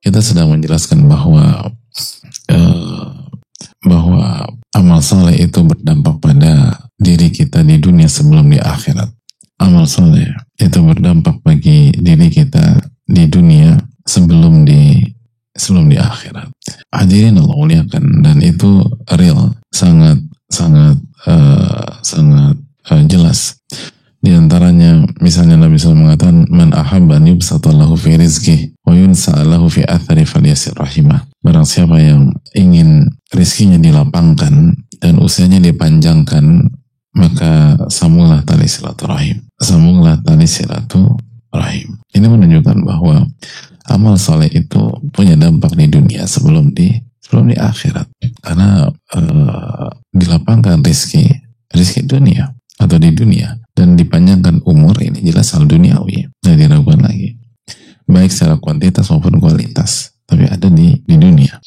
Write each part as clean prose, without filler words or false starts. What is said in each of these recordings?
Kita sedang menjelaskan bahwa amal saleh itu berdampak pada diri kita di dunia sebelum di akhirat. Amal saleh itu berdampak bagi diri kita di dunia sebelum di akhirat. Hadirin Allah muliakan, dan itu real, sangat jelas. Di antaranya misalnya Nabi SAW mengatakan, man ahabba an yubsatallahu fi rizqihi wa yunsa'alahu fi athari falyasir rahimah. Barang siapa yang ingin rizkinya dilapangkan dan usianya dipanjangkan, maka sambunglah tali silaturahim. Sambunglah tali silaturahim. Ini menunjukkan bahwa amal soleh itu punya dampak di dunia sebelum di akhirat. Karena dilapangkan rizki dunia atau di dunia dan dipanjangkan umur, ini jelas hal duniawi, tidak diragukan lagi, baik secara kuantitas maupun kualitas, tapi ada di dunia.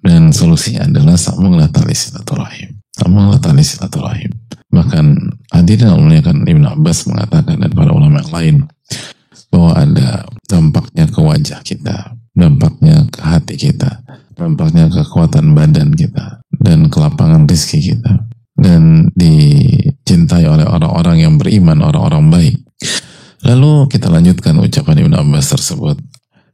Dan solusinya adalah sambunglah tali silaturahim. Sambunglah tali silaturahim. Bahkan hadirin muliakan, Ibnu Abbas mengatakan dan para ulama yang lain bahwa ada dampaknya ke wajah kita, dampaknya ke hati kita, dampaknya ke kekuatan badan kita dan kelapangan rezeki kita, dan dicintai oleh orang-orang yang beriman, orang-orang baik. Lalu kita lanjutkan ucapan Ibnu Abbas tersebut.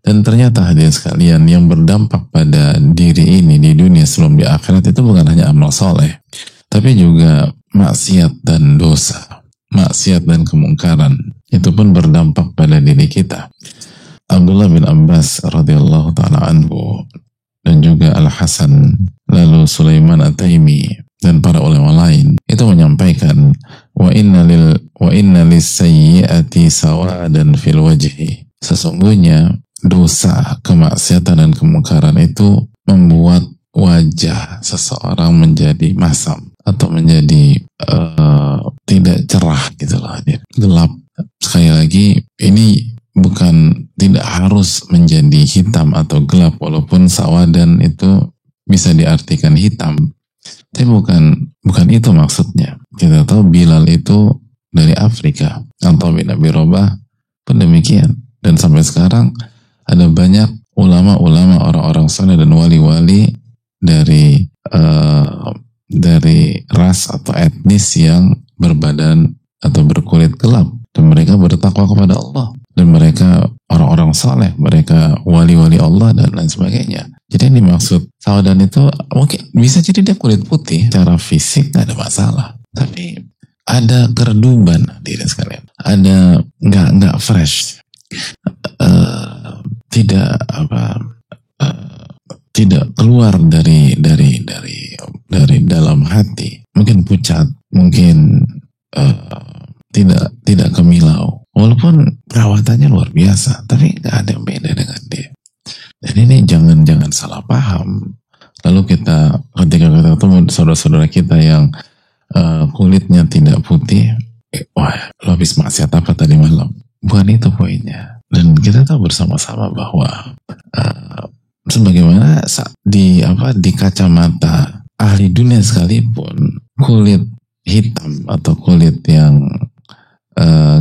Dan ternyata hadirin sekalian, yang berdampak pada diri ini di dunia sebelum di akhirat itu bukan hanya amal soleh, tapi juga maksiat dan dosa, maksiat dan kemungkaran. Itu pun berdampak pada diri kita. Abdullah bin Abbas radhiyallahu ta'ala anhu dan juga Al-Hasan, lalu Sulaiman At-Taimi dan para ulama lain itu menyampaikan, wa inna lis-sayyi'ati sawadan fil wajhi. Sesungguhnya dosa, kemaksiatan dan kemungkaran itu membuat wajah seseorang menjadi masam atau menjadi tidak cerah gitu loh, gelap. Sekali lagi, ini bukan, tidak harus menjadi hitam atau gelap, walaupun sawadan itu bisa diartikan hitam, tapi bukan itu maksudnya. Kita tahu Bilal itu dari Afrika, atau bin Abi Robah pun demikian. Dan sampai sekarang ada banyak ulama-ulama, orang-orang saleh dan wali-wali dari ras atau etnis yang berbadan atau berkulit gelap, dan mereka bertakwa kepada Allah, dan mereka orang-orang saleh, mereka wali-wali Allah dan lain sebagainya. Jadi yang dimaksud sawadan itu mungkin bisa jadi dia kulit putih, secara fisik gak ada masalah, tapi ada kereduban diri sekalian, ada nggak fresh, tidak keluar dari dalam hati, mungkin pucat, mungkin tidak kemilau, walaupun perawatannya luar biasa, tapi nggak ada yang beda dengan dia. Dan ini jangan salah paham. Lalu ketika kita ketemu saudara-saudara kita yang kulitnya tidak putih, wah, lo habis maksiat apa tadi malam? Bukan itu poinnya. Dan kita tahu bersama-sama bahwa sebagaimana di kacamata ahli dunia sekalipun, kulit hitam atau kulit yang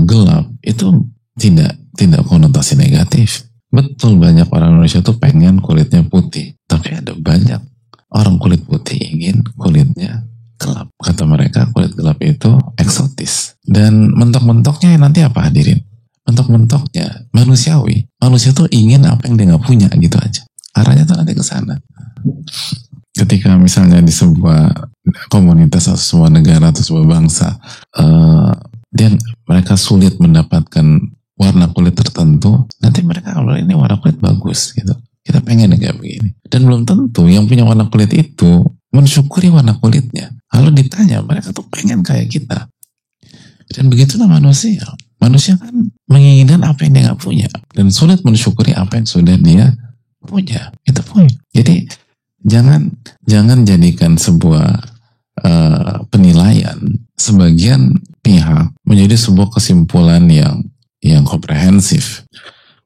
gelap itu tidak konotasi negatif. Betul, banyak orang Indonesia tuh pengen kulitnya putih, tapi ada banyak orang kulit putih ingin kulitnya gelap. Kata mereka kulit gelap itu eksotis, dan mentok-mentoknya nanti apa hadirin? Mentok-mentoknya manusiawi. Manusia tuh ingin apa yang dia nggak punya gitu aja. Arahnya tuh nanti ke sana. Ketika misalnya di sebuah komunitas atau sebuah negara atau sebuah bangsa, mereka sulit mendapatkan warna kulit tertentu, nanti mereka kalau ini warna kulit bagus gitu, kita pengen kayak begini. Dan belum tentu yang punya warna kulit itu mensyukuri warna kulitnya. Kalau ditanya, mereka tuh pengen kayak kita. Dan begitulah manusia. Manusia kan menginginkan apa yang dia nggak punya, dan sulit mensyukuri apa yang sudah dia punya. Itu poin. Jadi jangan jadikan sebuah penilaian sebagian pihak menjadi sebuah kesimpulan yang komprehensif.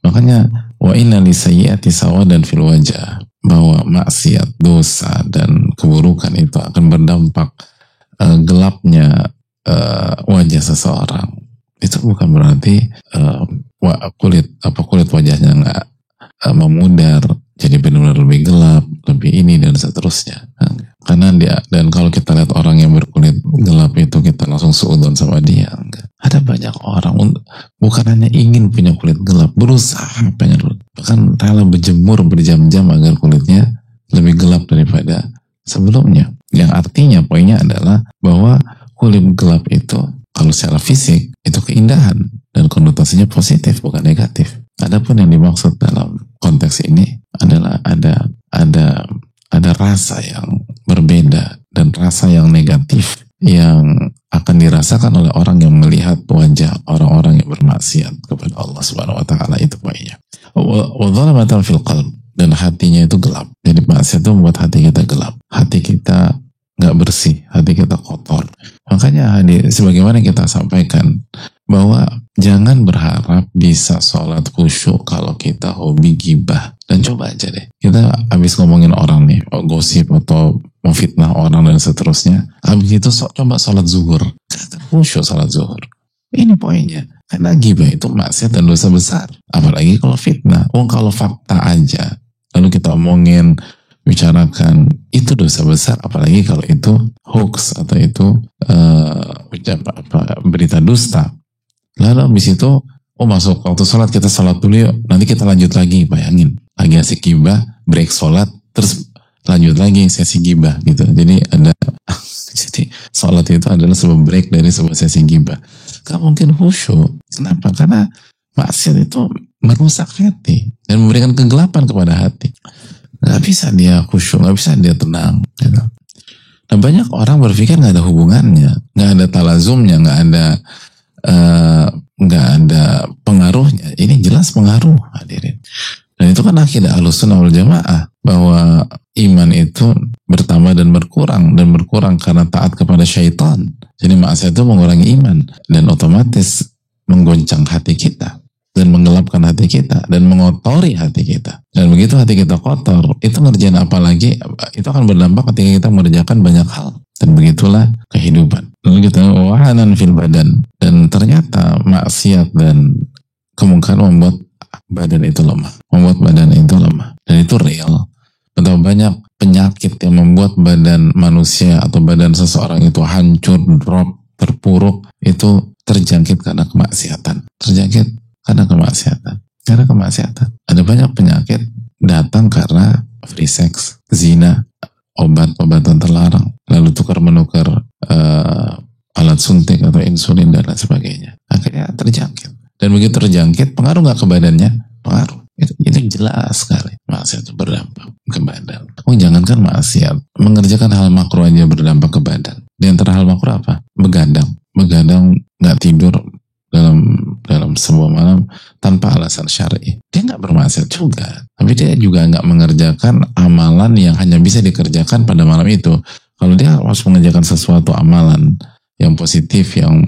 Makanya wa inna lisayyiati sawadan fil wajah. bahwa maksiat, dosa, dan keburukan itu akan berdampak gelapnya wajah seseorang. Itu bukan berarti kulit wajahnya nggak memudar, jadi benar-benar lebih gelap, lebih ini dan seterusnya. Karena dan kalau kita lihat orang yang berkulit gelap itu kita langsung suudzon sama dia. Enggak. Ada banyak orang bukan hanya ingin punya kulit gelap, berusaha pengen, bahkan rela berjemur berjam-jam agar kulitnya lebih gelap daripada sebelumnya. Yang artinya poinnya adalah bahwa kulit gelap itu kalau secara fisik itu keindahan dan konotasinya positif bukan negatif. Adapun yang dimaksud dalam konteks ini adalah ada rasa yang berbeda dan rasa yang negatif yang akan dirasakan oleh orang yang melihat wajah orang-orang yang bermaksiat kepada Allah Subhanahu wa taala. Itu poinnya. Wa dhalamatan fil qalb, dan hatinya itu gelap. Jadi maksiat itu membuat hati kita gelap. Hati kita nggak bersih, hati kita kotor. Makanya sebagaimana kita sampaikan bahwa jangan berharap bisa sholat khusyuk kalau kita hobi gibah. Dan coba aja deh, kita habis ngomongin orang nih, gosip atau memfitnah orang dan seterusnya, habis itu coba sholat zuhur, khusyuk sholat zuhur. Ini poinnya, karena gibah itu maksiat dan dosa besar, apalagi kalau fitnah. Kalau fakta aja lalu kita omongin, bicarakan, itu dosa besar, apalagi kalau itu hoax atau itu berita dusta. Lalu habis itu masuk waktu sholat, kita sholat dulu yuk, nanti kita lanjut lagi. Bayangin, lagi asik gibah, break sholat, terus lanjut lagi sesi gibah gitu. Jadi jadi sholat itu adalah sebuah break dari sebuah sesi gibah. Gak mungkin khusyuk. Kenapa? Karena maksiat itu merusak hati dan memberikan kegelapan kepada hati. Gak bisa dia khusyuk, gak bisa dia tenang gitu. Nah, banyak orang berpikir gak ada hubungannya, gak ada talazumnya, gak ada pengaruhnya. Ini jelas pengaruh, hadirin. Dan itu kan akidah Ahlussunnah wal Jamaah, bahwa iman itu bertambah dan berkurang karena taat kepada syaitan. Jadi maksiat itu mengurangi iman dan otomatis menggoncang hati kita dan menggelapkan hati kita dan mengotori hati kita. Dan begitu hati kita kotor, itu ngerjain apa lagi, itu akan berdampak ketika kita mengerjakan banyak hal. Dan begitulah kehidupan. Lalu kita wahanan fil badan, dan ternyata maksiat dan kemungkaran membuat badan itu lemah, dan itu real. Betapa banyak penyakit yang membuat badan manusia atau badan seseorang itu hancur, drop, terpuruk, itu terjangkit karena kemaksiatan. Karena kemaksiatan. Ada banyak penyakit datang karena free sex, zina, obat-obatan terlarang, lalu tukar-menukar alat suntik atau insulin dan lain sebagainya. Akhirnya terjangkit. Dan begitu terjangkit, pengaruh nggak ke badannya? Pengaruh. Itu jelas sekali. Maksiat itu berdampak ke badan. Jangankan maksiat, mengerjakan hal makruh aja berdampak ke badan. Di antara hal makruh apa? Begadang nggak tidur dalam sebuah malam tanpa alasan syar'i. Dia nggak bermaksiat juga, tapi dia juga nggak mengerjakan amalan yang hanya bisa dikerjakan pada malam itu. Kalau dia harus mengerjakan sesuatu amalan yang positif, yang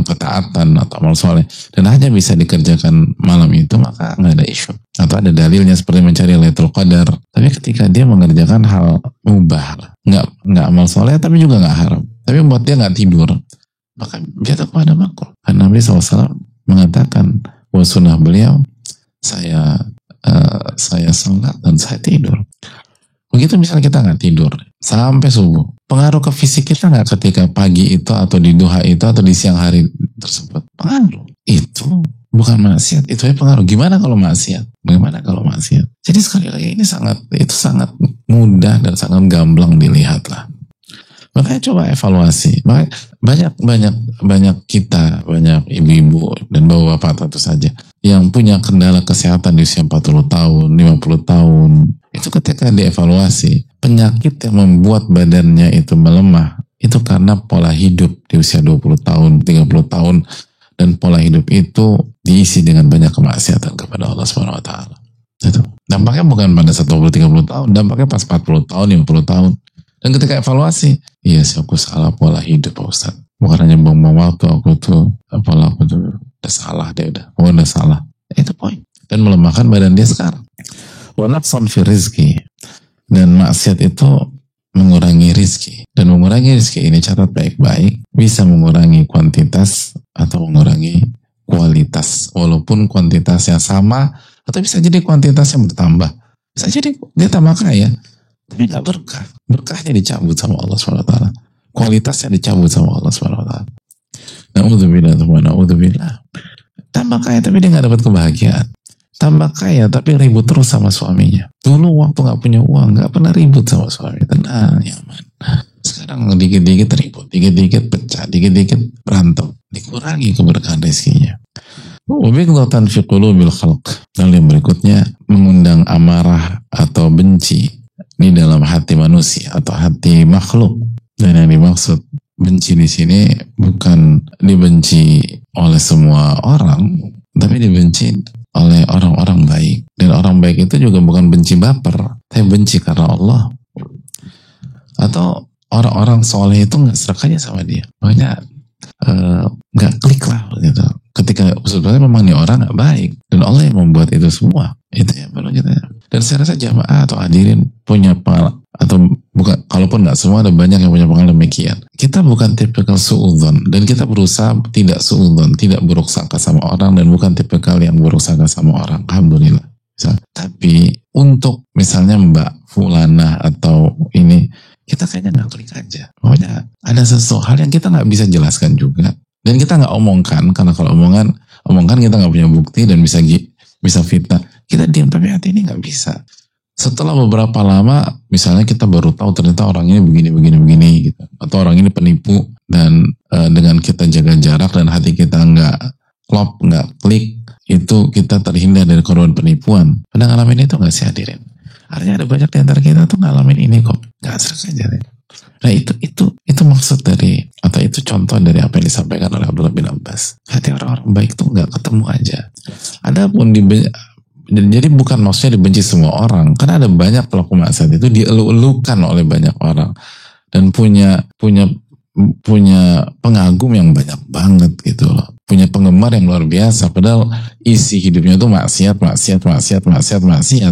ketaatan atau amal soleh, dan hanya bisa dikerjakan malam itu, maka nggak ada isu. Atau ada dalilnya seperti mencari Lailatul Qadar. Tapi ketika dia mengerjakan hal mubah, nggak amal soleh, tapi juga nggak haram, tapi membuat dia nggak tidur, maka jatuh kepada makruh. Karena Nabi SAW mengatakan bahwa sunnah beliau, saya sholat dan saya tidur. Begitu misalnya kita nggak tidur sampai subuh, pengaruh ke fisik kita nggak ketika pagi itu atau di duha itu atau di siang hari tersebut? Pengaruh. Itu bukan maksiat, itu pengaruh. Gimana kalau maksiat? Jadi sekali lagi itu sangat mudah dan sangat gamblang dilihat lah. Makanya coba evaluasi. Banyak kita, banyak ibu-ibu dan bapak-bapak tentu saja yang punya kendala kesehatan di usia 40 tahun, 50 tahun. Itu ketika dievaluasi, penyakit yang membuat badannya itu melemah, itu karena pola hidup di usia 20 tahun, 30 tahun, dan pola hidup itu diisi dengan banyak kemaksiatan kepada Allah Subhanahu wa taala. Itu. Dampaknya bukan pada 20-30 tahun, dampaknya pas 40 tahun, 50 tahun. Dan ketika evaluasi, iya sih aku salah pola hidup Pak Ustadz. Bukan hanya buang-buang waktu, pola aku tuh udah salah deh, udah salah. Itu poin. Dan melemahkan badan dia sekarang. Wa naqsan fi rizqi, Dan maksiat itu mengurangi rizki. Dan mengurangi rizki ini, catat baik-baik, bisa mengurangi kuantitas atau mengurangi kualitas. Walaupun kuantitasnya sama, atau bisa jadi kuantitasnya bertambah. Bisa jadi dia tambah kaya, tapi gak berkah. Berkahnya dicabut sama Allah SWT. Kualitasnya dicabut sama Allah SWT. Na'udzubillah. Tambah kaya tapi dia gak dapat kebahagiaan. Tambah kaya tapi ribut terus sama suaminya. Dulu waktu gak punya uang gak pernah ribut sama suami, tenang, nyaman. Sekarang dikit-dikit ribut, dikit-dikit pecah, dikit-dikit berantem. Dikurangi keberkahan rezekinya. Wabighdatan fi qulubil khalq. Lalu yang berikutnya, mengundang amarah atau benci di dalam hati manusia atau hati makhluk. Dan yang dimaksud benci di sini bukan dibenci oleh semua orang, tapi dibenci oleh orang-orang baik. Dan orang baik itu juga bukan benci baper, tapi benci karena Allah. Atau orang-orang soleh itu gak serak aja sama dia. Makanya gak klik lah gitu. Ketika sebenarnya memang nih orang gak baik, dan Allah yang membuat itu semua. Itu ya perlu kita. Dan saya rasa jamaah atau hadirin punya pengalaman, atau bukan, kalaupun gak semua, ada banyak yang punya pengalaman demikian. Kita bukan tipikal suudzon, dan kita berusaha tidak suudzon, tidak buruk sangka sama orang, dan bukan tipikal yang buruk sangka sama orang. Alhamdulillah. Tapi untuk misalnya Mbak Fulana atau ini, kita kayaknya gak klik aja. Pokoknya ada sesuatu hal yang kita gak bisa jelaskan juga, dan kita gak omongkan, karena kalau omongkan kita gak punya bukti dan bisa fitnah. Kita diam, tapi hati ini gak bisa. Setelah beberapa lama, misalnya kita baru tahu ternyata orang ini begini gitu, atau orang ini penipu, dan dengan kita jaga jarak dan hati kita nggak klop, nggak klik, itu kita terhindar dari korban penipuan. Pada ngalamin itu nggak sih hadirin? Artinya ada banyak di antara kita tuh ngalamin ini kok, nggak serak aja. Nah itu maksud dari, atau itu contoh dari apa yang disampaikan oleh Abdullah bin Abbas. Hati orang-orang baik tuh nggak ketemu aja. Adapun jadi bukan maksudnya dibenci semua orang, karena ada banyak pelaku maksiat itu dielu-elukan oleh banyak orang dan punya pengagum yang banyak banget gitu loh, punya penggemar yang luar biasa, padahal isi hidupnya itu maksiat.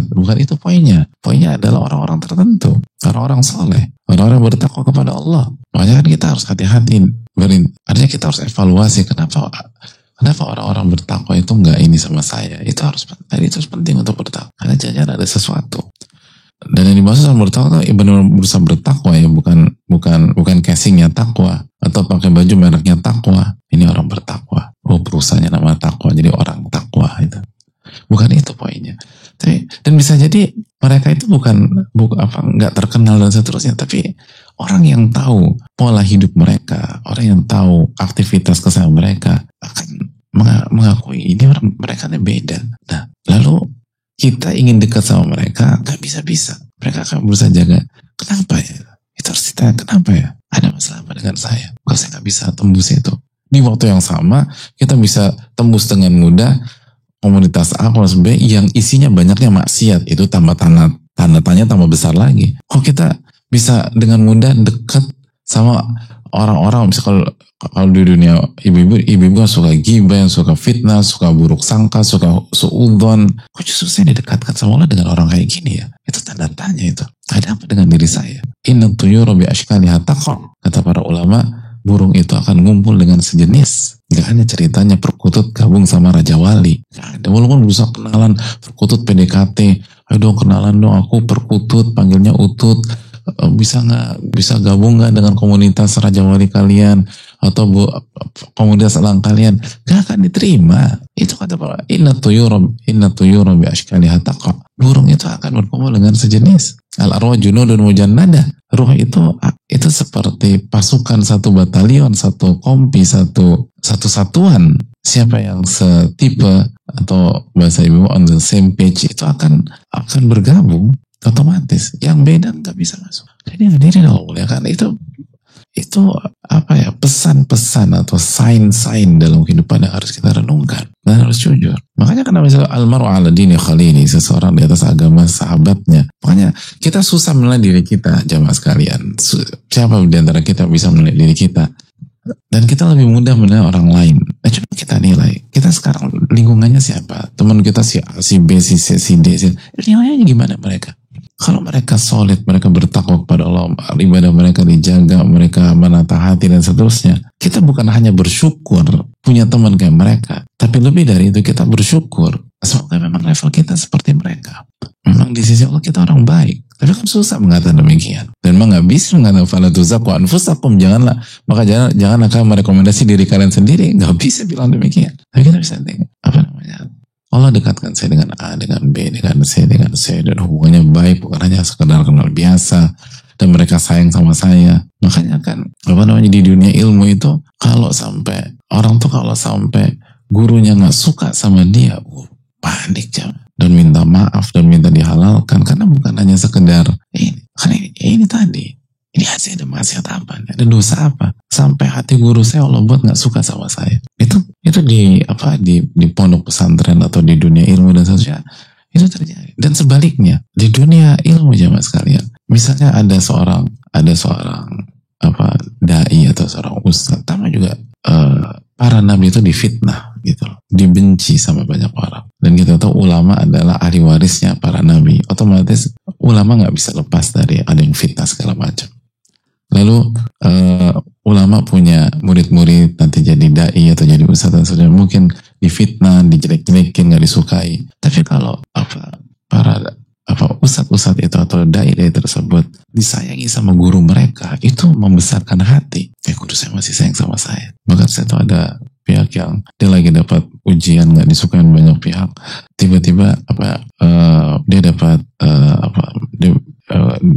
Bukan itu poinnya. Poinnya adalah orang-orang tertentu, orang-orang soleh, orang-orang yang bertakwa kepada Allah. Makanya kan kita harus hati-hati, artinya kita harus evaluasi kenapa orang-orang bertakwa itu enggak ini sama saya. Itu harus penting untuk bertakwa, karena jangan ada sesuatu. Dan yang dimaksud sama bertakwa itu benar berusaha bertakwa ya, bukan casingnya takwa atau pakai baju mereknya takwa. Ini orang bertakwa. Oh, perusahaannya nama takwa, jadi orang takwa itu. Bukan itu poinnya. Dan bisa jadi mereka itu bukan nggak terkenal dan seterusnya, tapi orang yang tahu pola hidup mereka, orang yang tahu aktivitas keseharian mereka akan mengakui ini mereka beda. Nah, lalu kita ingin dekat sama mereka, nggak bisa. Mereka akan berusaha jaga. Kenapa ya? Itu harus ditanya, kenapa ya? Ada masalah apa dengan saya? Kok saya nggak bisa tembus itu? Di waktu yang sama, kita bisa tembus dengan mudah komunitas A, komunitas B yang isinya banyaknya maksiat. Itu tambah tanda tanya tambah besar lagi. Kok kita bisa dengan mudah dekat sama orang-orang, misalnya kalau di dunia ibu-ibu yang suka gibah, yang suka fitnah, suka buruk sangka, suka suudzon, kok justru saya didekatkan sama Allah dengan orang kayak gini ya? Itu tanda tanya itu. Ada apa dengan diri saya? Inna tuyura bi ashkaliha taqar. Kata para ulama, burung itu akan ngumpul dengan sejenis. Gak hanya ceritanya perkutut gabung sama Raja Wali. Gak ada, walaupun berusaha kenalan, perkutut PDKT, ayo dong kenalan dong, aku perkutut, panggilnya Utut. Bisa gabung gak dengan komunitas Raja Wali kalian atau komunitas elang kalian? Gak akan diterima. Itu kata para inna tuyura bi ashkaliha taqa. Burung itu akan berkumpul dengan sejenis. Al-arwah junudun mujannada. Ruh itu seperti pasukan, satu batalion, satu kompi, satu satuan. Siapa yang setipe atau bahasa ibu on the same page itu akan bergabung otomatis. Yang beda nggak bisa masuk. Jadi hadirin Allah, karena itu apa ya, pesan-pesan atau sign-sign dalam kehidupan yang harus kita renungkan dan harus jujur. Makanya karena misalnya almaru ala dini khalili, seseorang di atas agama sahabatnya. Makanya kita susah menilai diri kita, jamaah sekalian. Siapa di antara kita bisa menilai diri kita? Dan kita lebih mudah menilai orang lain. Nah, coba kita nilai. Kita sekarang lingkungannya siapa? Teman kita si A, si B, si C, si D. Nilainya gimana mereka? Kalau mereka solid, mereka bertakwa kepada Allah, ibadah mereka dijaga, mereka menata hati dan seterusnya, kita bukan hanya bersyukur punya teman kayak mereka, tapi lebih dari itu kita bersyukur semoga memang level kita seperti mereka. Memang di sisi Allah kita orang baik, tapi kan susah mengatakan demikian. Dan memang nggak bisa mengatakan fala tuzakku anfusakum, janganlah, maka janganlah kalian merekomendasi diri kalian sendiri, nggak bisa bilang demikian. Tapi kita bisa apa namanya? Allah dekatkan saya dengan A, dengan B, dengan C, dan hubungannya baik, bukan hanya sekedar kenal biasa, dan mereka sayang sama saya. Makanya kan, di dunia ilmu itu, kalau sampai gurunya nggak suka sama dia, panik jangan. Dan minta maaf, dan minta dihalalkan, karena bukan hanya sekedar ini tadi. Ini hasil ada maksiat apa? Ada dosa apa? Sampai hati guru saya Allah buat nggak suka sama saya. Itu di pondok pesantren atau di dunia ilmu dan seterusnya itu terjadi. Dan sebaliknya di dunia ilmu jamaah sekalian, misalnya ada seorang dai atau seorang ustaz, sama juga para nabi itu difitnah gitu loh, dibenci sama banyak orang. Dan kita tahu ulama adalah ahli warisnya para nabi. Otomatis ulama nggak bisa lepas dari ada yang fitnah segala macam. Lalu ulama punya murid-murid nanti jadi dai atau jadi ustaz dan sebagainya, mungkin difitnah, dijelek-jelekin, nggak disukai. Tapi kalau ustaz-ustaz itu atau dai tersebut disayangi sama guru mereka, itu membesarkan hati. Guru saya masih sayang sama saya. Bahkan saya tahu ada pihak yang dia lagi dapat ujian nggak disukai banyak pihak, tiba-tiba dia dapat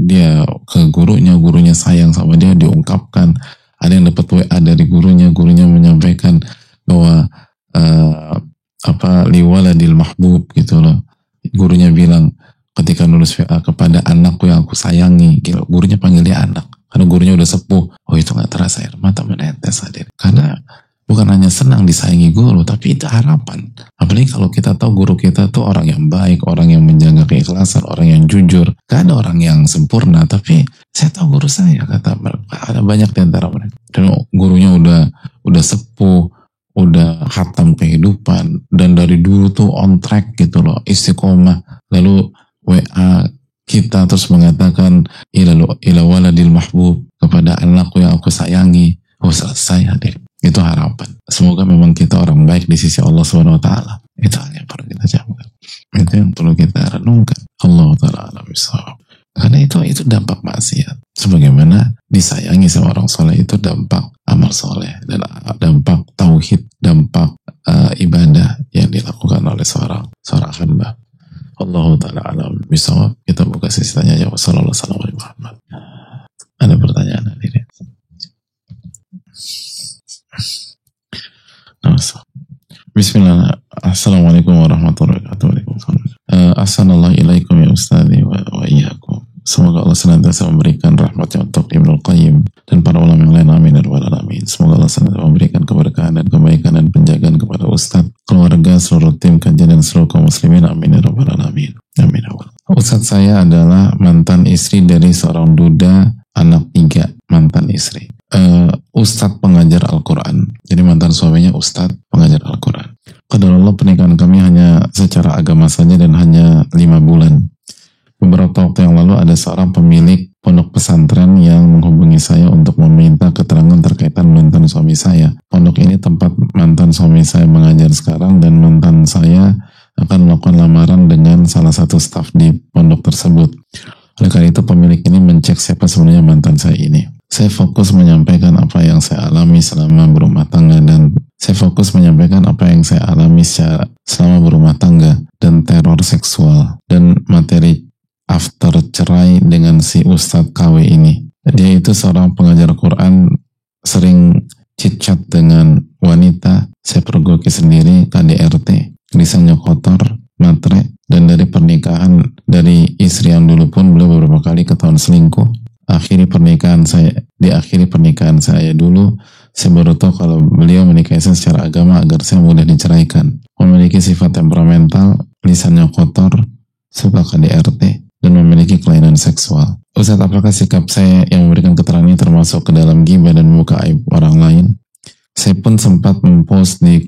dia ke gurunya sayang sama dia, diungkapkan. Ada yang dapat WA dari gurunya menyampaikan bahwa liwaladil mahbub gitu loh. Gurunya bilang ketika nulis WA kepada anakku yang aku sayangi, gurunya panggil dia anak karena gurunya udah sepuh. Itu nggak terasa air mata menetes hadir, karena bukan hanya senang disayangi guru, tapi itu harapan. Apalagi kalau kita tahu guru kita tuh orang yang baik, orang yang menjaga keikhlasan, orang yang jujur. Gak ada orang yang sempurna, tapi saya tahu guru saya, kata ada banyak di antara mereka. Dan gurunya udah sepuh, udah khatam kehidupan, dan dari dulu tuh on track gitu loh, istiqomah. Lalu WA kita terus mengatakan ila waladil mahbub, kepada anakku yang aku sayangi. Selesai hadir. Itu harapan. Semoga memang kita orang baik di sisi Allah Subhanahu wa taala. Itu hal yang perlu kita camkan. Itu yang perlu kita renungkan. Allah taala alam bisawab. Karena itu dampak maksiat. Sebagaimana disayangi sama orang soleh itu dampak amal soleh dan dampak tauhid, dampak ibadah yang dilakukan oleh seorang hamba. Allah taala alam bisawab. Kita buka sesi tanya jawab. Sallallahu alaihi wasallam. Ada pertanyaan hadirin? Bismillah. Assalamualaikum warahmatullahi wabarakatuh. Assalamualaikum ya Ustadz wa iyyakum. Semoga Allah senantiasa memberikan rahmatnya untuk Ibnul Qayyim dan para ulama yang lain, amin ya rabbal alamin. Semoga Allah senantiasa memberikan keberkahan dan kebaikan dan penjagaan kepada Ustadz, keluarga, seluruh tim kajian dan seluruh kaum muslimin, amin ya rabbal alamin. Amin ya rabbal. Ustadz saya adalah mantan istri dari seorang duda, anak 3, mantan istri. Ustadz pengajar Al-Quran. Jadi mantan suaminya Ustadz pengajar Al-Quran. Qadarullah pernikahan kami hanya secara agama saja dan hanya 5 bulan. Beberapa waktu yang lalu ada seorang pemilik pondok pesantren yang menghubungi saya untuk meminta keterangan terkait mantan suami saya. Pondok ini tempat mantan suami saya mengajar sekarang, dan mantan saya akan melakukan lamaran dengan salah satu staf di pondok tersebut. Oleh karena itu pemilik ini mencek siapa sebenarnya mantan saya ini. Saya fokus menyampaikan apa yang saya alami selama berumah tangga dan selama berumah tangga dan teror seksual dan materi after cerai dengan si Ustadz KW ini. Dia itu seorang pengajar Quran, sering chit-chat dengan wanita, saya pergoki sendiri, KDRT, lisannya kotor, matre, dan dari pernikahan dari istri yang dulu pun beliau beberapa kali ketahuan selingkuh. Diakhiri pernikahan saya dulu, saya baru tahu kalau beliau menikahi saya secara agama agar saya mudah diceraikan. Memiliki sifat temperamental, lisannya kotor, suka KDRT, dan memiliki kelainan seksual. Ustaz, apakah sikap saya yang memberikan keterangan ini termasuk ke dalam ghibah dan membuka aib orang lain? Saya pun sempat mempost di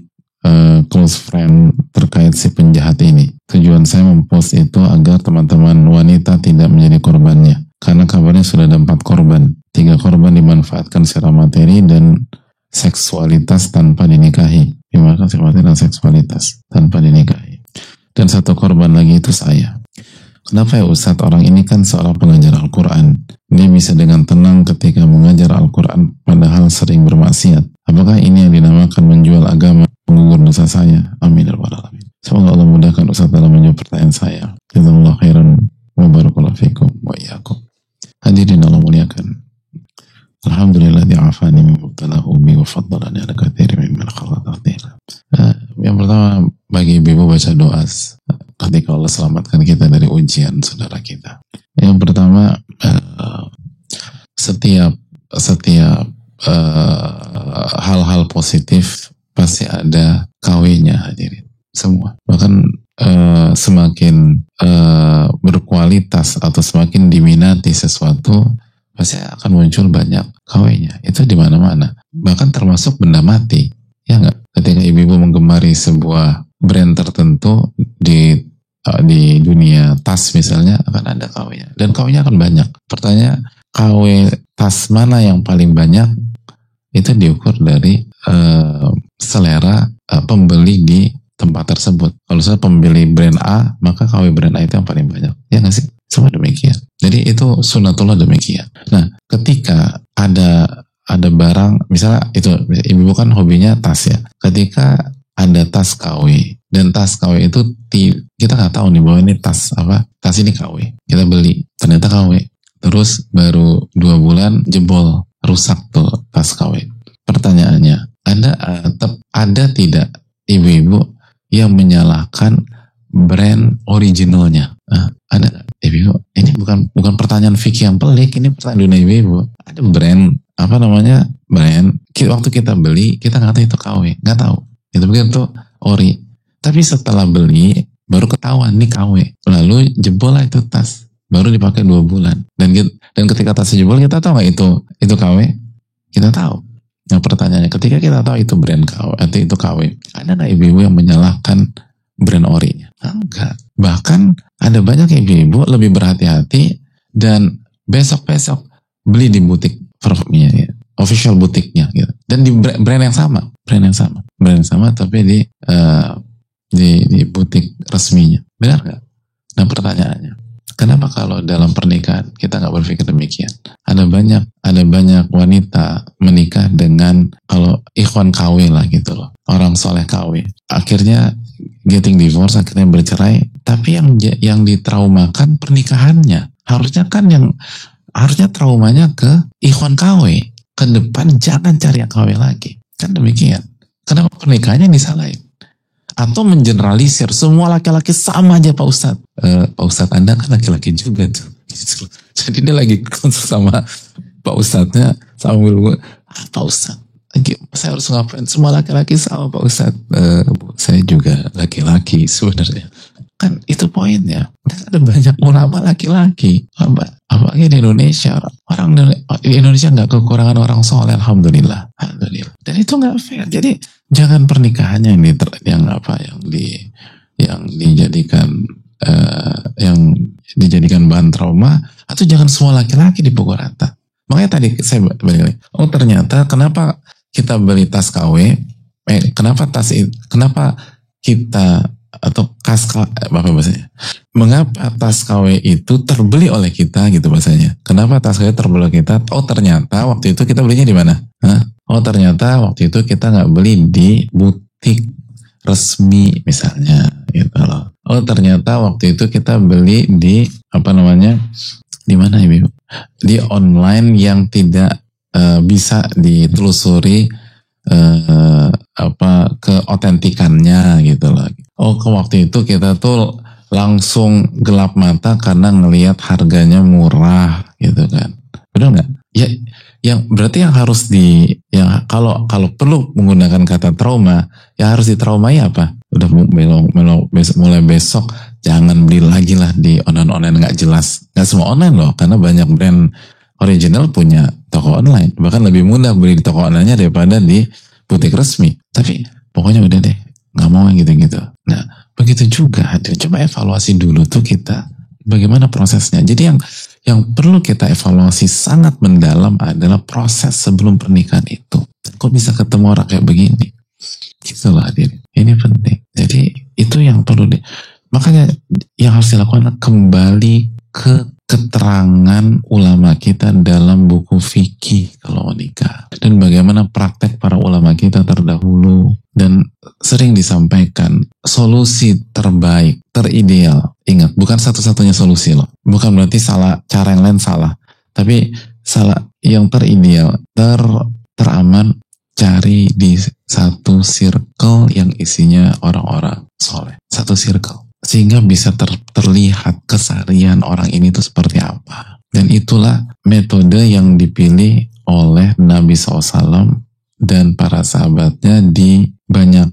close friend terkait si penjahat ini. Tujuan saya mempost itu agar teman-teman wanita tidak menjadi korbannya. Karena kabarnya sudah ada 4 korban. 3 korban dimanfaatkan secara materi dan seksualitas tanpa dinikahi. Dimanfaatkan secara materi dan seksualitas tanpa dinikahi. Dan 1 korban lagi itu saya. Kenapa ya Ustadz, orang ini kan seorang pengajar Al-Quran. Dia bisa dengan tenang ketika mengajar Al-Quran padahal sering bermaksiat. Apakah ini yang dinamakan menjual agama, menggugur dosa saya? Amin ya rabbal alamin. Semoga Allah mudahkan Ustadz dalam menjawab pertanyaan saya. Jazakallahu khairan wa barakallahu fikum wa iyyakum. Hadirin Allah muliakan. Alhamdulillah di'afani min mubtalahu bi wa faddalani ala katsirin mimman khalaqa tafdila. Yang pertama, bagi ibu baca doa ketika Allah selamatkan kita dari ujian saudara kita. Yang pertama, setiap hal-hal positif pasti ada KW-nya, hadirin semua. Bahkan semakin berkualitas atau semakin diminati sesuatu, pasti akan muncul banyak KW-nya. Itu di mana-mana. Bahkan termasuk benda mati. Ya enggak? Ketika ibu-ibu menggemari sebuah brand tertentu di dunia tas misalnya, akan ada KW-nya. Dan KW-nya akan banyak. Pertanyaan, KW tas mana yang paling banyak? Itu diukur dari selera pembeli di tempat tersebut. Kalau saya pembeli brand A, maka KW brand A itu yang paling banyak. Ya nggak sih? Semua demikian. Jadi itu sunatullah demikian. Nah, ketika ada barang, misalnya itu ibu kan hobinya tas ya. Ketika ada tas KW dan tas KW itu kita nggak tahu nih bahwa ini tas apa? Tas ini KW. Kita beli, ternyata KW. Terus baru 2 bulan jebol, rusak tuh tas KW. Pertanyaannya, ada tidak ibu-ibu yang menyalahkan brand originalnya? Ada ibu? Ini bukan pertanyaan fikih yang pelik, ini pertanyaan dunia ibu. Ada brand brand. Waktu kita beli, kita nggak tahu itu KW, nggak tahu. Itu begitu ori. Tapi setelah beli baru ketahuan nih KW. Lalu jebol lah itu tas. Baru dipakai 2 bulan. Dan ketika tas jebol, kita tahu nggak itu KW? Kita tahu. Nah pertanyaannya, ketika kita tahu itu brand KW atau itu KW, ada nggak ibu-ibu yang menyalahkan brand orinya? Enggak. Bahkan ada banyak ibu-ibu lebih berhati-hati dan besok-besok beli di butik parfumnya, ya, official butiknya, gitu. Dan di brand yang sama, tapi di butik resminya. Benar nggak? Nah pertanyaannya, kenapa kalau dalam pernikahan kita nggak berpikir demikian? Ada banyak wanita menikah dengan kalau ikhwan KW lah gitu loh, orang soleh KW. Akhirnya getting divorce, akhirnya bercerai. Tapi yang ditraumakan pernikahannya. Harusnya traumanya ke ikhwan KW. Ke depan jangan cari yang KW lagi. Kan demikian. Kenapa pernikahannya disalahin? Atau mengeneralisir semua laki-laki sama aja Pak Ustadz. Pak Ustadz Anda kan laki-laki juga tuh. Jadi dia lagi konsul sama Pak Ustadznya, sambil Pak Ustadz, saya harus ngapain? Semua laki-laki sama Pak Ustadz. Saya juga laki-laki sebenarnya. Kan itu poinnya. Dan ada banyak ulama laki-laki. Apalagi di Indonesia. Orang di Indonesia nggak kekurangan orang soleh, alhamdulillah. Dan itu nggak fair. Jadi jangan pernikahannya yang dijadikan bahan trauma, atau jangan semua laki-laki dipukul rata. Makanya tadi saya balik lagi. Ternyata kenapa kita beli tas KW? Kenapa kita atau apa bahasanya? Mengapa tas KW itu terbeli oleh kita gitu bahasanya? Kenapa tas KW terbeli oleh kita? Ternyata waktu itu kita belinya di mana? Ternyata waktu itu kita nggak beli di butik resmi misalnya, gitu loh. Ternyata waktu itu kita beli di di mana ibu? Di online yang tidak bisa ditelusuri keotentikannya gitu loh. Waktu itu kita tuh langsung gelap mata karena ngelihat harganya murah gitu kan. Benar nggak? Ya, yang berarti yang harus kalau perlu menggunakan kata trauma, yang harus ditraumai apa? Udah mulai besok jangan beli lagi lah di online nggak jelas. Nggak semua online loh, karena banyak brand original punya toko online. Bahkan lebih mudah beli di toko online-nya daripada di butik resmi. Tapi pokoknya udah deh, nggak mau yang gitu-gitu. Nah, begitu juga hadir. Coba evaluasi dulu tuh kita bagaimana prosesnya. Jadi yang perlu kita evaluasi sangat mendalam adalah proses sebelum pernikahan itu. Kok bisa ketemu orang kayak begini? Gitu loh hadir. Ini penting. Jadi itu yang perlu makanya yang harus dilakukan adalah kembali ke keterangan ulama kita dalam buku fikih kalau menikah, dan bagaimana praktek para ulama kita terdahulu, dan sering disampaikan solusi terbaik, terideal. Ingat, bukan satu-satunya solusi loh, bukan berarti salah, cara yang lain salah, tapi salah yang terideal, teraman, cari di satu circle yang isinya orang-orang soleh, satu circle, sehingga bisa terlihat keseharian orang ini tuh seperti apa. Dan itulah metode yang dipilih oleh Nabi SAW dan para sahabatnya di banyak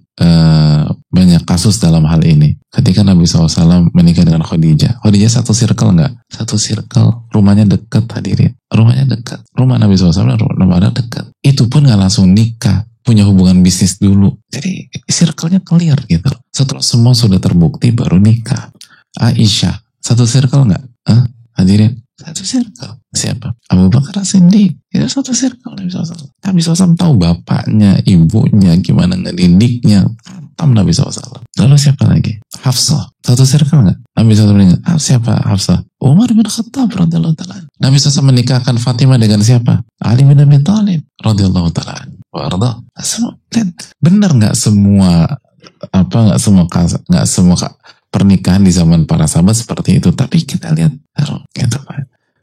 kasus dalam hal ini. Ketika Nabi SAW menikah dengan Khadijah satu circle nggak? Satu circle, rumahnya dekat hadirin. Rumahnya dekat. Rumah Nabi SAW dan rumahnya dekat. Itu pun nggak langsung nikah, punya hubungan bisnis dulu. Jadi circle-nya clear gitu. Setelah semua sudah terbukti baru nikah. Aisyah, satu circle nggak? Hadirin, satu circle. Siapa? Abu Bakar As-Siddiq. Itu satu circle Nabi SAW. Nabi SAW tahu bapaknya, ibunya, gimana ngedidiknya. Tam Nabi SAW. Lalu siapa lagi? Hafsah. Satu circle nggak? Nabi SAW menikah. Siapa Hafsah? Umar bin Khattab radhiyallahu ta'ala. Nabi SAW menikahkan Fatimah dengan siapa? Ali bin Abi Thalib radhiyallahu ta'ala. Wardah. Benar nggak semua nggak semua pernikahan di zaman para sahabat seperti itu? Tapi kita lihat gitu,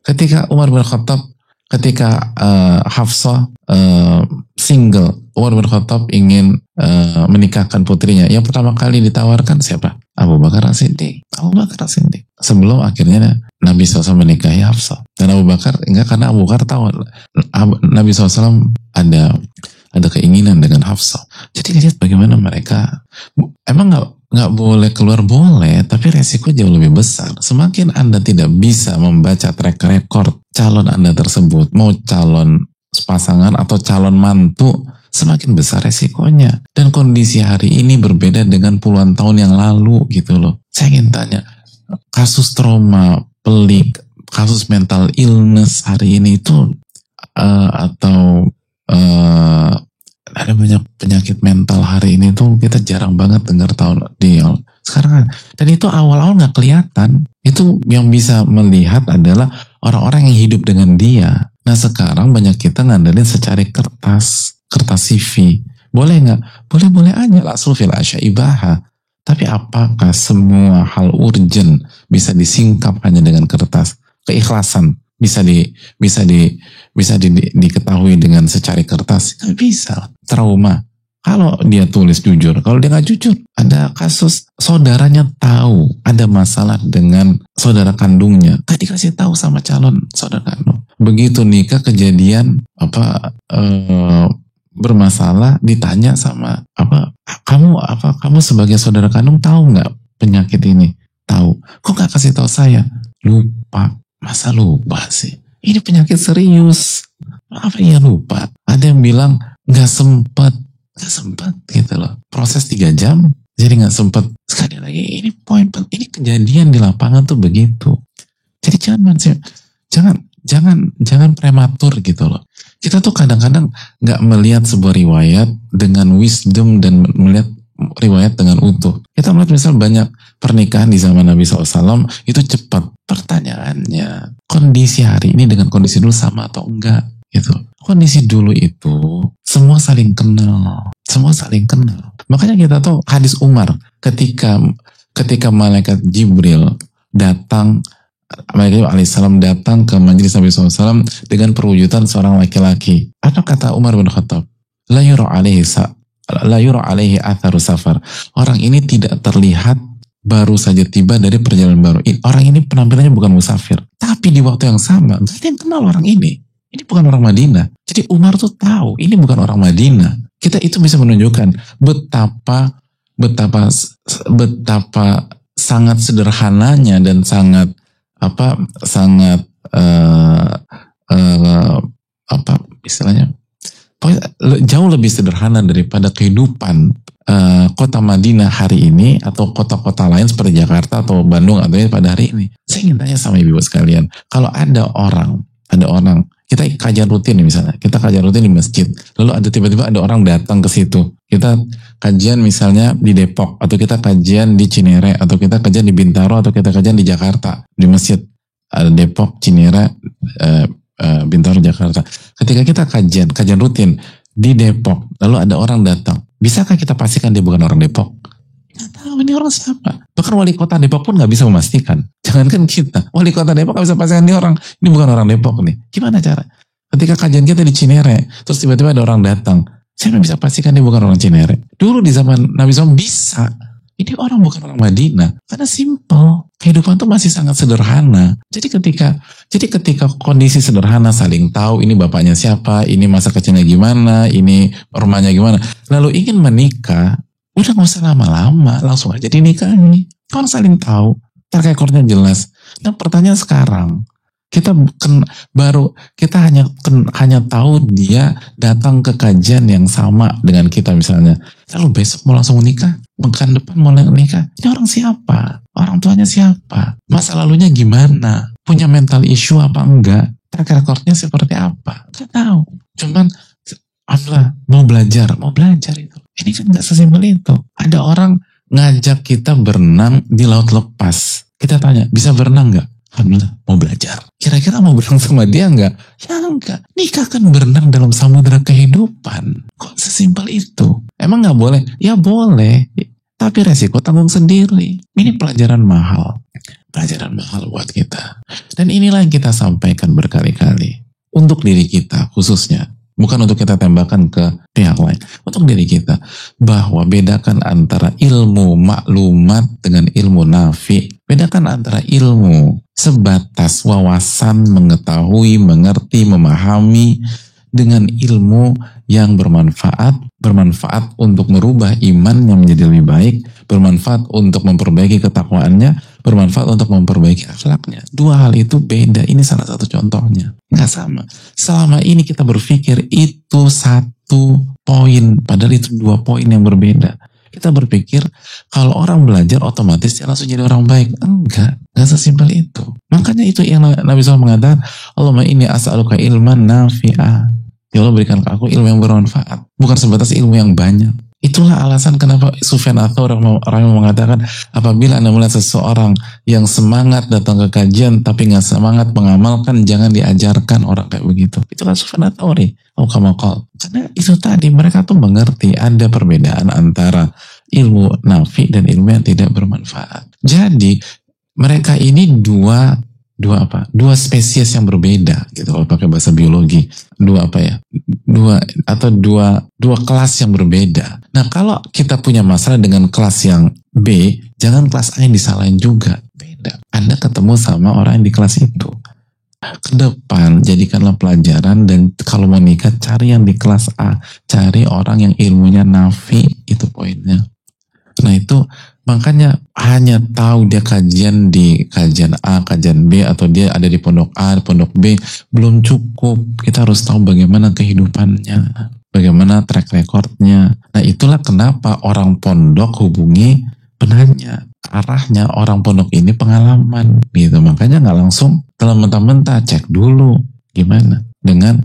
ketika Umar bin Khattab, ketika Hafsah single, Umar bin Khattab ingin menikahkan putrinya, yang pertama kali ditawarkan siapa? Abu Bakar As-Siddiq. Sebelum akhirnya Nabi SAW menikahi Hafsah. Dan Abu Bakar enggak, karena Abu Bakar tahu Nabi SAW ada keinginan dengan Hafsah. Jadi lihat bagaimana mereka, emang nggak boleh keluar, boleh, tapi resiko jauh lebih besar. Semakin Anda tidak bisa membaca track record calon Anda tersebut, mau calon pasangan atau calon mantu, semakin besar resikonya. Dan kondisi hari ini berbeda dengan puluhan tahun yang lalu gitu loh. Saya ingin tanya, kasus trauma, pelik, kasus mental illness hari ini itu atau ada banyak penyakit mental hari ini tuh kita jarang banget dengar tahun sekarang. Dan itu awal-awal nggak kelihatan. Itu yang bisa melihat adalah orang-orang yang hidup dengan dia. Nah sekarang banyak kita ngandelin secari kertas CV. Boleh nggak? Boleh-boleh aja lah, sulfil asya'ibaha. Tapi apakah semua hal urgent bisa disingkap hanya dengan kertas? Keikhlasan bisa diketahui dengan secari kertas? Nggak bisa. Trauma, kalau dia tulis jujur, kalau dia nggak jujur. Ada kasus saudaranya tahu ada masalah dengan saudara kandungnya, nggak dikasih tahu sama calon saudara kandung. Begitu nikah kejadian bermasalah, ditanya sama kamu sebagai saudara kandung tahu nggak penyakit ini? Tahu. Kok nggak kasih tahu saya? Lupa. Masa lupa sih? Ini penyakit serius. Apa ya lupa? Ada yang bilang nggak sempat gitu loh. Proses 3 jam, jadi nggak sempat. Sekali lagi, ini poin penting. Ini kejadian di lapangan tuh begitu. Jadi jangan prematur gitu loh. Kita tuh kadang-kadang nggak melihat sebuah riwayat dengan wisdom dan melihat riwayat dengan utuh. Kita melihat misal banyak pernikahan di zaman Nabi SAW itu cepat. Pertanyaannya, kondisi hari ini dengan kondisi dulu sama atau enggak? Gitu. Kondisi dulu itu semua saling kenal. Makanya kita tahu hadis Umar ketika malaikat Jibril datang, malaikat alaihissalam datang ke majelis Nabi SAW dengan perwujudan seorang laki-laki. Apa kata Umar bin Khattab? La yura alaihi atharu safar. Orang ini tidak terlihat baru saja tiba dari perjalanan baru. Orang ini penampilannya bukan musafir. Tapi di waktu yang sama, berarti yang kenal orang ini. Ini bukan orang Madinah. Jadi Umar tuh tahu ini bukan orang Madinah. Itu bisa menunjukkan betapa sangat sederhananya dan sangat istilahnya jauh lebih sederhana daripada kehidupan kota Madinah hari ini atau kota-kota lain seperti Jakarta atau Bandung atau pada hari ini. Saya ingin tanya sama ibu sekalian, kalau ada orang kita kajian rutin nih misalnya, kita kajian rutin di masjid, lalu tiba-tiba ada orang datang ke situ, kita kajian misalnya di Depok, atau kita kajian di Cinere, atau kita kajian di Bintaro, atau kita kajian di Jakarta, di masjid Depok, Cinere, Bintaro, Jakarta. Ketika kita kajian rutin di Depok, lalu ada orang datang, bisakah kita pastikan dia bukan orang Depok? Nggak tahu ini orang siapa. Bahkan wali kota Depok pun nggak bisa memastikan. Jangankan kita, wali kota Depok nggak bisa pastikan ini bukan orang Depok nih. Gimana cara? Ketika kajian kita di Cinere, terus tiba-tiba ada orang datang, saya nggak bisa pastikan dia bukan orang Cinere. Dulu di zaman Nabi SAW bisa. Ini orang bukan orang Madinah. Karena simple. Kehidupan tuh masih sangat sederhana. Jadi ketika kondisi sederhana, saling tahu ini bapaknya siapa, ini masa kecilnya gimana, ini rumahnya gimana. Lalu ingin menikah, udah gak usah lama-lama, langsung aja dinikahi. Orang saling tahu, track recordnya jelas. Dan pertanyaan sekarang, kita hanya tahu dia datang ke kajian yang sama dengan kita misalnya. Lalu besok mau langsung menikah, pekan depan mau nikah. Ini orang siapa? Orang tuanya siapa? Masa lalunya gimana? Punya mental issue apa enggak? Track recordnya seperti apa? Gak tahu. Cuman Allah mau belajar itu. Ini kan gak sesimpel itu. Ada orang ngajak kita berenang di laut lepas. Kita tanya, bisa berenang gak? Alhamdulillah, mau belajar. Kira-kira mau berenang sama dia enggak? Ya enggak. Nikah kan berenang dalam samudera kehidupan. Kok sesimpel itu? Emang gak boleh? Ya boleh. Tapi resiko tanggung sendiri. Ini pelajaran mahal. Pelajaran mahal buat kita. Dan inilah yang kita sampaikan berkali-kali. Untuk diri kita khususnya. Bukan untuk kita tembakan ke pihak lain. Untuk diri kita. Bahwa bedakan antara ilmu maklumat dengan ilmu nafi. Bedakan antara ilmu sebatas wawasan, mengetahui, mengerti, memahami. Dengan ilmu yang bermanfaat untuk merubah imannya menjadi lebih baik. Bermanfaat untuk memperbaiki ketakwaannya. Bermanfaat untuk memperbaiki akhlaknya. Dua hal itu beda. Ini salah satu contohnya. Nggak sama. Selama ini kita berpikir itu satu poin. Padahal itu dua poin yang berbeda. Kita berpikir kalau orang belajar otomatis dia langsung jadi orang baik. Enggak sesimpel itu. Makanya itu yang Nabi SAW mengatakan, Allahumma inni as'aluka ilman nafi'ah. Ya Allah berikan ke aku ilmu yang bermanfaat. Bukan sebatas ilmu yang banyak. Itulah alasan kenapa Sufyan Ats-Tsauri mengatakan, apabila Anda melihat seseorang yang semangat datang ke kajian tapi nggak semangat mengamalkan, jangan diajarkan orang kayak begitu. Itulah Sufyan Ats-Tsauri. Karena itu tadi mereka tuh mengerti ada perbedaan antara ilmu nafi dan ilmu yang tidak bermanfaat. Jadi mereka ini dua spesies yang berbeda gitu kalau pakai bahasa biologi. Dua kelas yang berbeda. Nah, kalau kita punya masalah dengan kelas yang B, jangan kelas A yang disalahin juga. Beda. Anda ketemu sama orang yang di kelas itu. Ke depan, jadikanlah pelajaran, dan kalau mau nikah, cari yang di kelas A. Cari orang yang ilmunya nafi, itu poinnya. Nah itu, makanya hanya tahu dia kajian di kajian A, kajian B, atau dia ada di pondok A, pondok B, belum cukup. Kita harus tahu bagaimana kehidupannya, bagaimana track recordnya. Nah itulah kenapa orang pondok hubungi penanya. Arahnya orang pondok ini pengalaman gitu. Makanya nggak langsung kalau mentah-mentah, cek dulu gimana dengan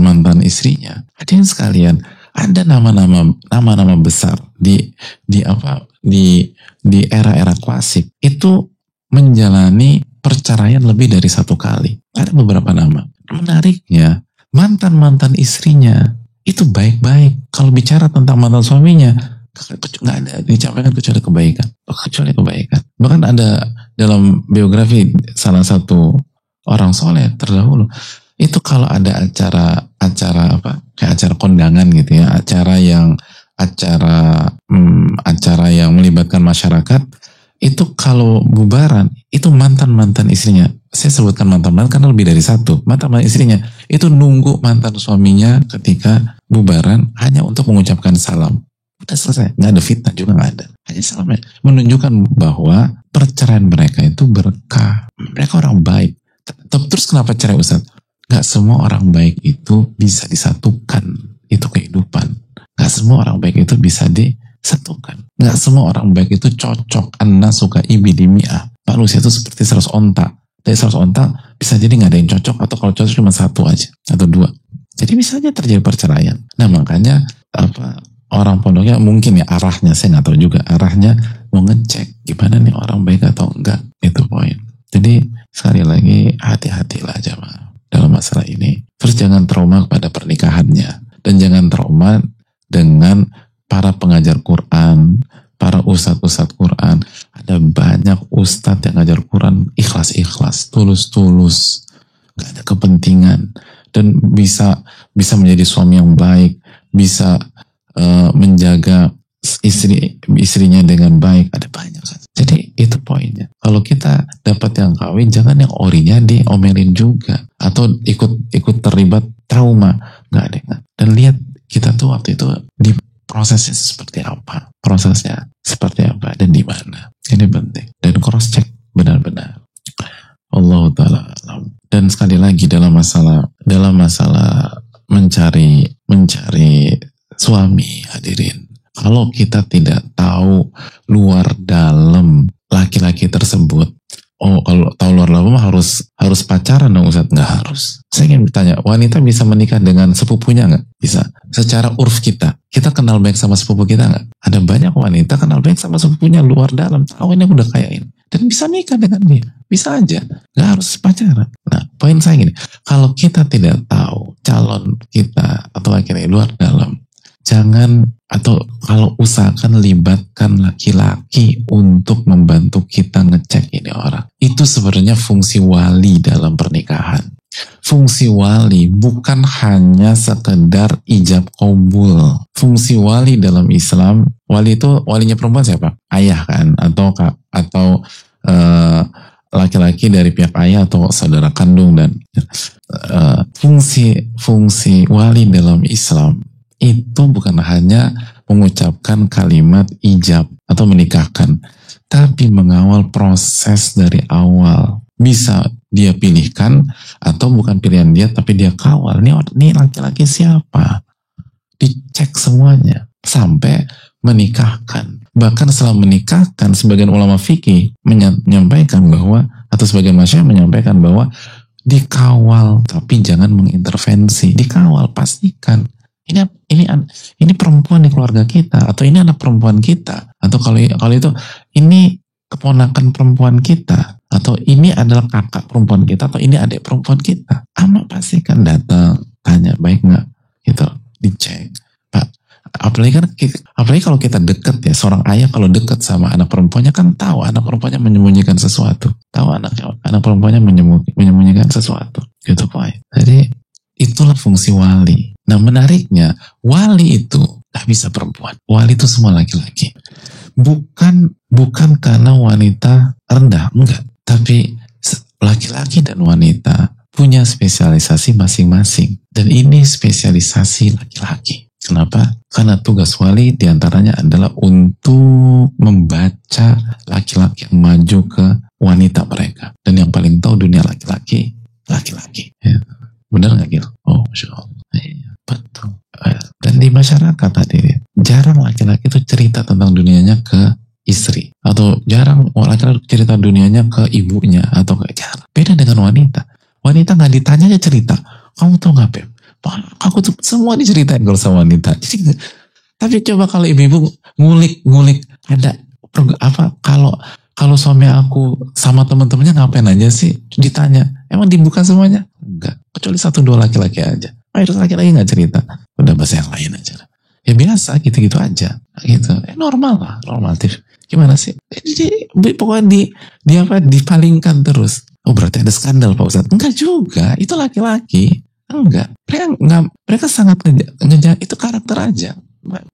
mantan istrinya. Hadirin sekalian, ada nama-nama besar di era-era klasik itu menjalani perceraian lebih dari satu kali. Ada beberapa nama. Menariknya, mantan istrinya itu baik-baik. Kalau bicara tentang mantan suaminya, nggak ada dicampaikan kecuali kebaikan. Bahkan ada dalam biografi salah satu orang soleh terdahulu, itu kalau ada acara kayak acara kondangan gitu ya, acara yang melibatkan masyarakat, itu kalau bubaran itu mantan istrinya, saya sebutkan mantan karena lebih dari satu, mantan istrinya itu nunggu mantan suaminya ketika bubaran hanya untuk mengucapkan salam. Udah selesai, nggak ada fitnah juga, nggak ada, hanya salamnya, menunjukkan bahwa perceraian mereka itu berkah, mereka orang baik. Terus kenapa cerai Ustaz? Gak semua orang baik itu bisa disatukan, itu kehidupan. Gak semua orang baik itu bisa disatukan. Gak semua orang baik itu cocok. Anna suka ibidimi'ah. Manusia itu seperti 100 onta. Dari 100 onta bisa jadi gak ada yang cocok, atau kalau cocok cuma 1 aja atau 2. Jadi bisa aja terjadi perceraian. Nah makanya orang pondoknya mungkin ya arahnya, saya gak tahu juga arahnya mau ngecek gimana nih orang baik atau enggak. Itu poin. Jadi sekali lagi hati-hatilah jamaah dalam masalah ini. Terus jangan trauma kepada pernikahannya, dan jangan trauma dengan para pengajar Quran, para ustadz-ustadz Quran. Ada banyak ustadz yang ngajar Quran ikhlas-ikhlas, tulus-tulus, gak ada kepentingan, dan bisa menjadi suami yang baik, bisa menjaga istrinya dengan baik. Ada banyak kan. Jadi itu poinnya. Kalau kita dapat yang kawin, jangan yang orinya diomelin juga, atau ikut terlibat trauma. Nggak ada. Dan lihat kita tuh waktu itu di prosesnya seperti apa, dan di mana. Ini penting. Dan cross check benar-benar. Allah Ta'ala alam. Dan sekali lagi dalam masalah mencari suami, hadirin. Kalau kita tidak tahu luar dalam laki-laki tersebut, kalau tahu luar dalam harus pacaran dong Ustaz? Nggak harus. Saya ingin bertanya, wanita bisa menikah dengan sepupunya nggak? Bisa. Secara urf kita kenal baik sama sepupu kita nggak? Ada banyak wanita kenal baik sama sepupunya luar dalam, tahu ini udah kayak ini, dan bisa nikah dengan dia. Bisa aja, nggak harus pacaran. Nah, poin saya gini, kalau kita tidak tahu calon kita atau laki-laki luar dalam, kalau usahakan libatkan laki-laki untuk membantu kita ngecek ini orang. Itu sebenarnya fungsi wali dalam pernikahan. Fungsi wali bukan hanya sekedar ijab qabul. Fungsi wali dalam Islam, wali itu walinya perempuan siapa? Ayah kan, atau laki-laki dari pihak ayah atau saudara kandung. Dan fungsi wali dalam Islam itu bukan hanya mengucapkan kalimat ijab atau menikahkan, tapi mengawal proses dari awal. Bisa dia pilihkan atau bukan pilihan dia, tapi dia kawal. Ini laki-laki siapa? Dicek semuanya sampai menikahkan. Bahkan setelah menikahkan, sebagian ulama fikih menyampaikan bahwa, atau sebagian masyayikh menyampaikan bahwa dikawal, tapi jangan mengintervensi. Dikawal, pastikan ini perempuan di keluarga kita, atau ini anak perempuan kita, atau kalau itu ini keponakan perempuan kita, atau ini adalah kakak perempuan kita, atau ini adik perempuan kita. Pastikan datang, tanya baik nggak, gitu, dicek. Pak, apalagi kalau kita deket ya, seorang ayah kalau deket sama anak perempuannya kan tahu anak perempuannya menyembunyikan sesuatu, tahu anak perempuannya menyembunyikan sesuatu, gitu Pak. Jadi itulah fungsi wali. Nah menariknya, wali itu gak bisa perempuan. Wali itu semua laki-laki. Bukan karena wanita rendah, enggak. Tapi laki-laki dan wanita punya spesialisasi masing-masing. Dan ini spesialisasi laki-laki. Kenapa? Karena tugas wali diantaranya adalah untuk membaca laki-laki yang maju ke wanita mereka. Dan yang paling tahu dunia laki-laki. Ya. Benar gak Gil? Oh Masya Allah. Betul. Dan di masyarakat tadi jarang laki-laki itu cerita tentang dunianya ke istri, atau jarang laki-laki cerita dunianya ke ibunya, atau ke jarang. Beda dengan wanita. Wanita nggak ditanya aja cerita. Kamu tahu nggak Beb? Aku tuh semua diceritain kalau sama wanita. Jadi, tapi coba kalau ibu-ibu ngulik ada apa kalau suami aku sama teman-temannya ngapain aja sih? Ditanya. Emang dibuka semuanya? Enggak. Kecuali 1-2 laki-laki aja. Mayoritas laki-laki nggak cerita. Udah bahasa yang lain aja. Ya biasa, gitu-gitu aja. Gitu. Normal lah, normatif. Gimana sih? Jadi pokoknya dipalingkan terus. Oh berarti ada skandal Pak Ustadz? Enggak juga. Itu laki-laki. Enggak. Mereka sangat ngejar. Itu karakter aja.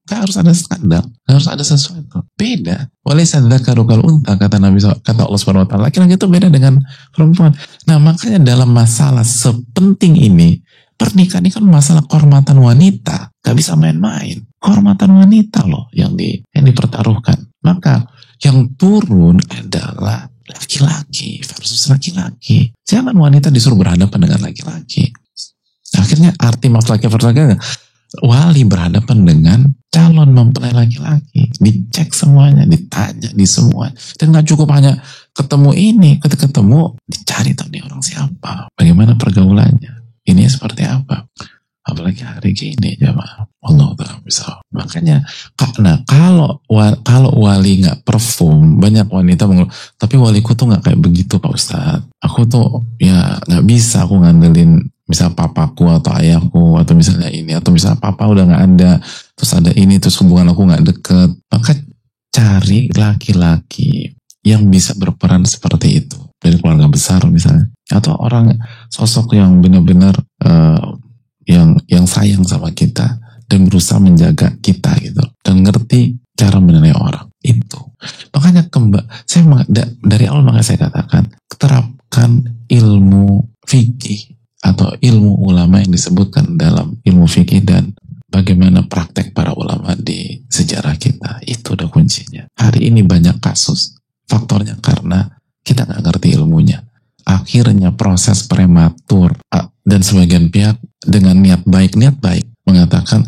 Gak harus ada skandal, gak harus ada sesuatu. Beda. Walaysa dzakaru kal unta, kata Allah Subhanahu wa taala. Laki-laki itu beda dengan perempuan. Nah, makanya dalam masalah sepenting ini, pernikahan ini kan masalah kehormatan wanita. Gak bisa main-main. Kehormatan wanita loh yang dipertaruhkan. Maka yang turun adalah laki-laki versus laki-laki. Jangan wanita disuruh berhadapan dengan laki-laki. Akhirnya arti masalah laki versus laki wali berhadapan dengan calon mempelai laki-laki, dicek semuanya, ditanya di semua, dan nggak cukup hanya ketemu ini, ketika ketemu dicari tahu nih orang siapa, bagaimana pergaulannya, ini seperti apa, apalagi hari gini jamaah. Allah Ta'ala bisa. Makanya kalau wali nggak perform, banyak wanita tapi waliku tuh nggak kayak begitu Pak Ustadz. Aku tuh ya nggak bisa aku ngandelin misal papaku atau ayahku atau misalnya ini, atau misalnya papa udah nggak ada, terus ada ini, terus hubungan aku nggak deket. Maka cari laki-laki yang bisa berperan seperti itu dari keluarga besar misalnya, atau orang sosok yang benar-benar yang sayang sama kita dan berusaha menjaga kita gitu, dan ngerti cara menilai orang itu. Makanya dari awal makanya saya katakan, terapkan ilmu fikih atau ilmu ulama yang disebutkan dalam ilmu fikih dan bagaimana praktek para ulama di sejarah kita. Itu udah kuncinya. Hari ini banyak kasus, faktornya karena kita nggak ngerti ilmunya. Akhirnya proses prematur, dan sebagian pihak dengan niat baik mengatakan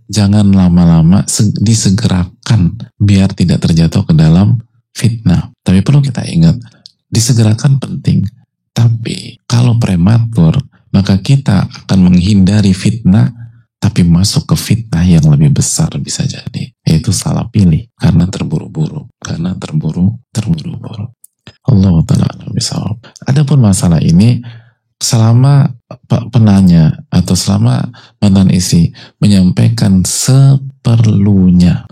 jangan lama-lama, disegerakan biar tidak terjatuh ke dalam fitnah. Tapi perlu kita ingat, disegerakan penting, tapi kalau prematur maka kita akan menghindari fitnah tapi masuk ke fitnah yang lebih besar bisa jadi, yaitu salah pilih karena terburu-buru. Allah Ta'ala bisawab. Adapun masalah ini, selama penanya atau selama mantan istri menyampaikan seperlunya,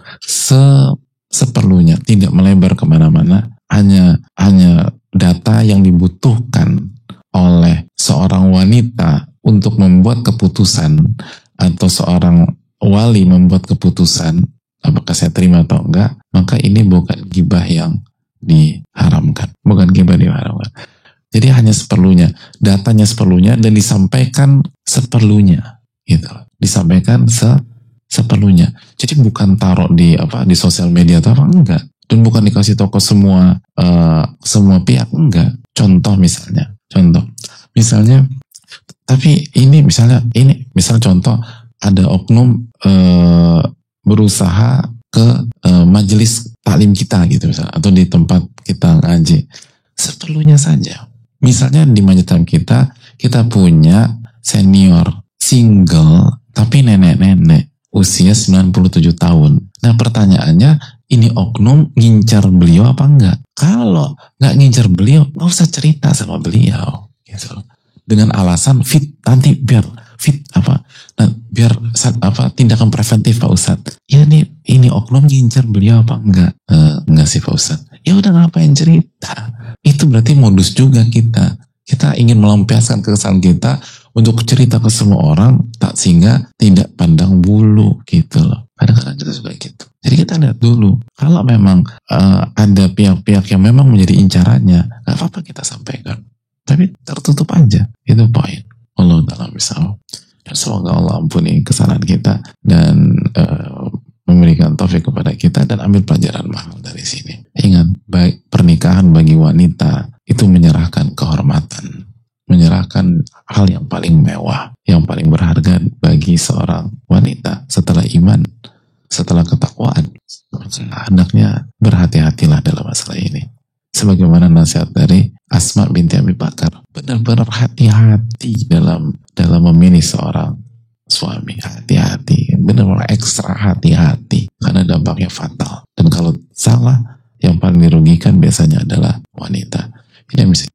tidak melebar kemana-mana, hanya data yang dibutuhkan oleh seorang wanita untuk membuat keputusan, atau seorang wali membuat keputusan apakah saya terima atau enggak, maka ini bukan gibah yang diharamkan, jadi hanya seperlunya, datanya seperlunya, dan disampaikan seperlunya, gitu. Disampaikan seperlunya. Jadi bukan taruh di sosial media atau apa, enggak. Dan bukan dikasih tahu ke semua pihak, enggak. Contoh, tapi misal contoh, ada oknum berusaha ke majelis taklim kita gitu misalnya, atau di tempat kita ngaji, seperlunya saja. Misalnya di majelis kita punya senior single tapi nenek-nenek usia 97 tahun. Nah pertanyaannya, ini oknum ngincar beliau apa enggak? Kalau nggak ngincar beliau, nggak usah cerita sama beliau gitu. Dengan alasan nanti biar tindakan preventif Pak Ustadz. Ya ini oknum ngincar beliau apa enggak? Enggak sih Pak Ustadz. Ya udah, ngapain cerita? Itu berarti modus juga kita. Kita ingin melampiaskan kekesalan kita untuk cerita ke semua orang, sehingga tidak pandang bulu gitu loh. Kadang-kadang kita suka gitu. Jadi kita lihat dulu. Kalau memang ada pihak-pihak yang memang menjadi incarannya, gak apa-apa kita sampaikan. Tapi tertutup aja. Itu poin. Allah Ta'ala misal. Dan semoga Allah ampuni kesalahan kita dan memberikan taufik kepada kita, dan ambil pelajaran mahal dari sini. Ingat, baik pernikahan bagi wanita itu menyerahkan kehormatan, menyerahkan hal yang paling mewah, yang paling berharga bagi seorang wanita setelah iman, setelah ketakwaan. Hendaknya berhati-hatilah dalam masalah ini. Sebagaimana nasihat dari Asma binti Abi Bakar, benar-benar hati-hati dalam memilih seorang suami. Hati-hati, benar-benar ekstra hati-hati, karena dampaknya fatal. Dan kalau salah, yang paling dirugikan biasanya adalah wanita. Ini bisa